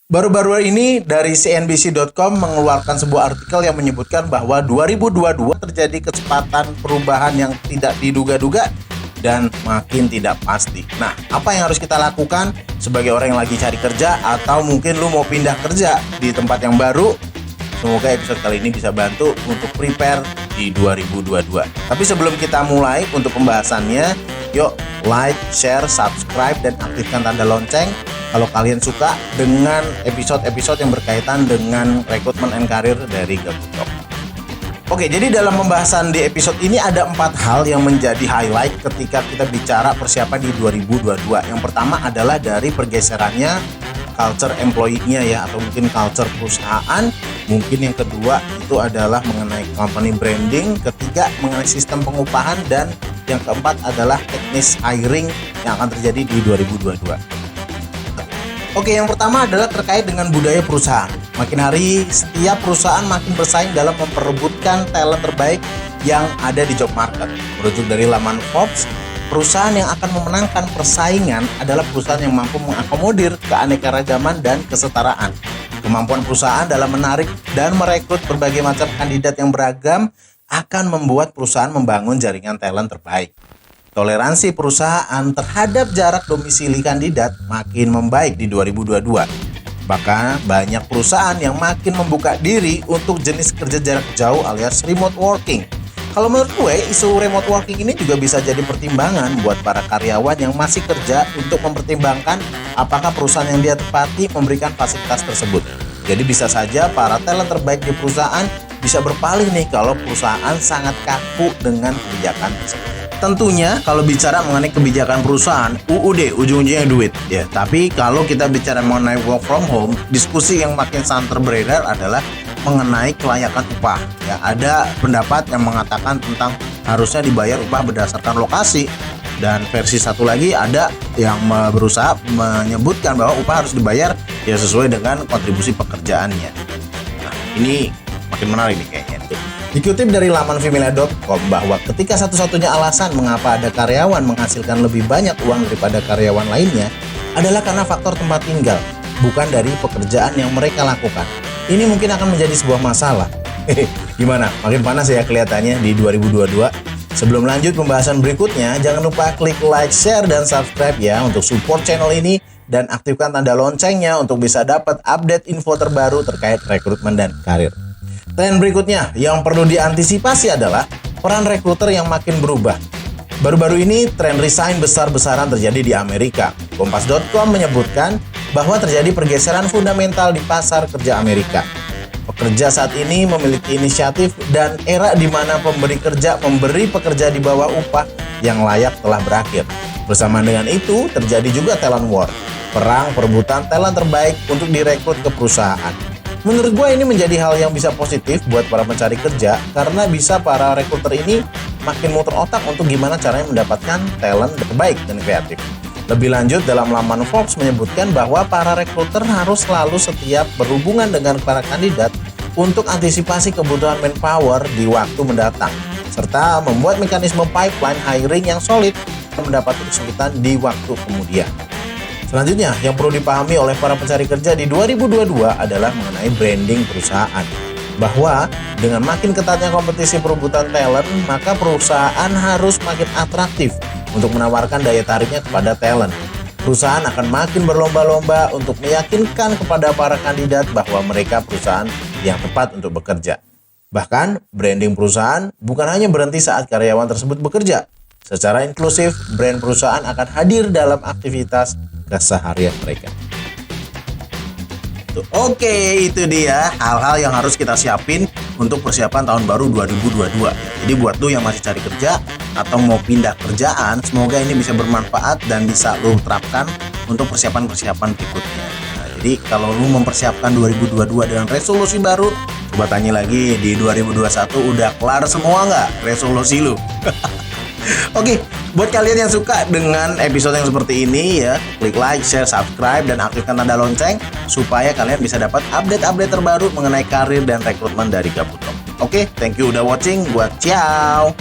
Baru-baru ini dari CNBC.com mengeluarkan sebuah artikel yang menyebutkan bahwa 2022 terjadi kecepatan perubahan yang tidak diduga-duga dan makin tidak pasti. Nah, apa yang harus kita lakukan sebagai orang yang lagi cari kerja atau mungkin lu mau pindah kerja di tempat yang baru? Semoga episode kali ini bisa bantu untuk prepare di 2022. Tapi sebelum kita mulai untuk pembahasannya, yuk like, share, subscribe, dan aktifkan tanda lonceng kalau kalian suka dengan episode-episode yang berkaitan dengan rekrutmen and career dari Gabutop. Oke, jadi dalam pembahasan di episode ini ada 4 hal yang menjadi highlight ketika kita bicara persiapan di 2022. Yang pertama adalah dari pergeserannya culture employee-nya ya, atau mungkin culture perusahaan. Mungkin yang kedua itu adalah mengenai company branding. Ketiga mengenai sistem pengupahan. Dan yang keempat adalah teknis hiring yang akan terjadi di 2022. Oke, yang pertama adalah terkait dengan budaya perusahaan. Makin hari, setiap perusahaan makin bersaing dalam memperebutkan talent terbaik yang ada di job market. Merujuk dari laman Forbes, perusahaan yang akan memenangkan persaingan adalah perusahaan yang mampu mengakomodir keanekaragaman dan kesetaraan. Kemampuan perusahaan dalam menarik dan merekrut berbagai macam kandidat yang beragam akan membuat perusahaan membangun jaringan talent terbaik. Toleransi perusahaan terhadap jarak domisili kandidat makin membaik di 2022. Bahkan banyak perusahaan yang makin membuka diri untuk jenis kerja jarak jauh alias remote working. Kalau menurut gue, isu remote working ini juga bisa jadi pertimbangan buat para karyawan yang masih kerja untuk mempertimbangkan apakah perusahaan yang dia tepati memberikan fasilitas tersebut. Jadi bisa saja para talent terbaik di perusahaan bisa berpaling nih kalau perusahaan sangat kaku dengan kebijakan tersebut. Tentunya kalau bicara mengenai kebijakan perusahaan, UUD ujung-ujungnya duit ya. Tapi kalau kita bicara mengenai work from home, diskusi yang makin santer beredar adalah mengenai kelayakan upah. Ya, ada pendapat yang mengatakan tentang harusnya dibayar upah berdasarkan lokasi, dan versi satu lagi ada yang berusaha menyebutkan bahwa upah harus dibayar ya sesuai dengan kontribusi pekerjaannya. Nah, ini makin menarik nih kayaknya. Dikutip dari laman Vimela.com bahwa ketika satu-satunya alasan mengapa ada karyawan menghasilkan lebih banyak uang daripada karyawan lainnya adalah karena faktor tempat tinggal, bukan dari pekerjaan yang mereka lakukan. Ini mungkin akan menjadi sebuah masalah. Gimana? Makin panas ya kelihatannya di 2022. Sebelum lanjut pembahasan berikutnya, jangan lupa klik like, share, dan subscribe ya untuk support channel ini dan aktifkan tanda loncengnya untuk bisa dapat update info terbaru terkait rekrutmen dan karir. Tren berikutnya yang perlu diantisipasi adalah peran rekruter yang makin berubah. Baru-baru ini tren resign besar-besaran terjadi di Amerika. Kompas.com menyebutkan bahwa terjadi pergeseran fundamental di pasar kerja Amerika. Pekerja saat ini memiliki inisiatif dan era di mana pemberi kerja memberi pekerja di bawah upah yang layak telah berakhir. Bersamaan dengan itu terjadi juga talent war, perang perebutan talent terbaik untuk direkrut ke perusahaan. Menurut gue ini menjadi hal yang bisa positif buat para pencari kerja karena bisa para rekruter ini makin muter otak untuk gimana caranya mendapatkan talent terbaik dan kreatif. Lebih lanjut, dalam laman Forbes menyebutkan bahwa para rekruter harus selalu setiap berhubungan dengan para kandidat untuk antisipasi kebutuhan manpower di waktu mendatang, serta membuat mekanisme pipeline hiring yang solid dan mendapat kesulitan di waktu kemudian. Selanjutnya, yang perlu dipahami oleh para pencari kerja di 2022 adalah mengenai branding perusahaan. Bahwa dengan makin ketatnya kompetisi perebutan talent, maka perusahaan harus makin atraktif untuk menawarkan daya tariknya kepada talent. Perusahaan akan makin berlomba-lomba untuk meyakinkan kepada para kandidat bahwa mereka perusahaan yang tepat untuk bekerja. Bahkan, branding perusahaan bukan hanya berhenti saat karyawan tersebut bekerja. Secara inklusif, brand perusahaan akan hadir dalam aktivitas keseharian mereka. Oke, itu dia hal-hal yang harus kita siapin untuk persiapan tahun baru 2022. Jadi buat lu yang masih cari kerja atau mau pindah kerjaan, semoga ini bisa bermanfaat dan bisa lu terapkan untuk persiapan-persiapan berikutnya. Nah, jadi kalau lu mempersiapkan 2022 dengan resolusi baru, coba tanya lagi di 2021 udah kelar semua nggak resolusi lu? Oke, buat kalian yang suka dengan episode yang seperti ini ya, klik like, share, subscribe, dan aktifkan tanda lonceng supaya kalian bisa dapat update-update terbaru mengenai karir dan rekrutmen dari Gabutop. Oke, thank you udah watching. Ciao.